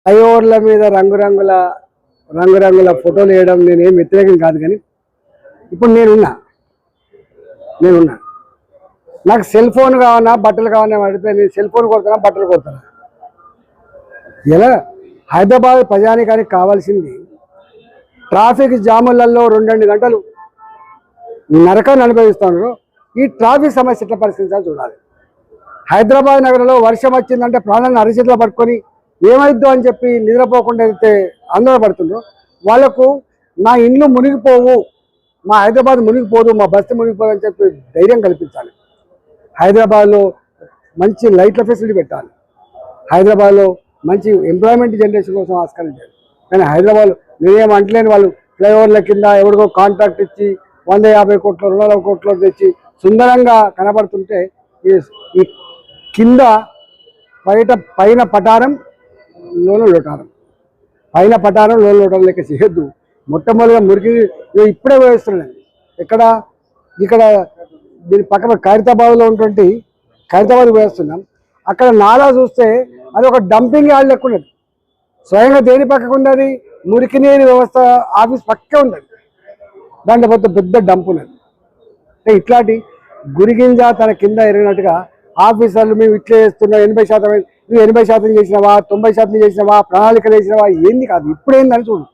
ఫ్లైఓవర్ల మీద రంగురంగుల ఫోటోలు వేయడం నేనేం వ్యతిరేకం కాదు, కానీ ఇప్పుడు నేనున్నా నాకు సెల్ ఫోన్ కావాలన్నా బట్టలు కావాలన్నా అడిగితే నేను సెల్ ఫోన్ కొడతానా బట్టలు కొడతానా? ఇలా హైదరాబాద్ ప్రజానికానికి కావాల్సింది ట్రాఫిక్ జాములలో 2 గంటలు నరకాన్ని అనుభవిస్తున్నారు. ఈ ట్రాఫిక్ సమస్య ఎట్లా పరిష్కరించాలో చూడాలి. హైదరాబాద్ నగరంలో వర్షం వచ్చిందంటే ప్రాణాలను అరిచేతిలో పట్టుకొని ఏమైద్దో అని చెప్పి నిద్రపోకుండా అయితే ఆందోళన పడుతుండ్రో వాళ్లకు మా ఇండ్లు మునిగిపోవు, మా హైదరాబాద్ మునిగిపోదు, మా బస్తీ మునిగిపోదు అని చెప్పి ధైర్యం కల్పించాలి. హైదరాబాద్లో మంచి లైట్ల ఫెసిలిటీ పెట్టాలి. హైదరాబాద్లో మంచి ఎంప్లాయ్మెంట్ జనరేషన్ కోసం ఆస్కారం చేయాలి. కానీ హైదరాబాద్ నేనేం అంటలేని వాళ్ళు ఫ్లైఓవర్ల కింద ఎవరికో కాంట్రాక్ట్ ఇచ్చి 150 కోట్లు 200 కోట్లు తెచ్చి సుందరంగా కనబడుతుంటే ఈ కింద పైన పటారం లోన లోటారం, పైన పటారం లోన లోటారం లెక్క చేయొద్దు. మొట్టమొదటిగా మురికి ఇప్పుడే వేస్తున్నాను. ఇక్కడ దీని పక్కన ఖైరతాబాద్లో ఉన్నటువంటి ఖైరతాబాద్ వేస్తున్నాం. అక్కడ నాలా చూస్తే అది ఒక డంపింగ్ యార్డ్ లెక్క ఉన్నది. స్వయంగా దేని పక్కకు ఉన్నది? మురికి నీరు వ్యవస్థ ఆఫీస్ పక్కే ఉన్నది. దాంట్లో పెద్ద డంప్ ఉన్నది. ఇట్లాంటి గురిగింజ తన కింద ఎరిగినట్టుగా ఆఫీసర్లు మేము ఇట్లా చేస్తున్నా 80% నువ్వు 80% చేసినావా, 90% చేసినావా, ప్రణాళికలు వేసినావా, ఏంది కాదు ఇప్పుడేందని చూడు.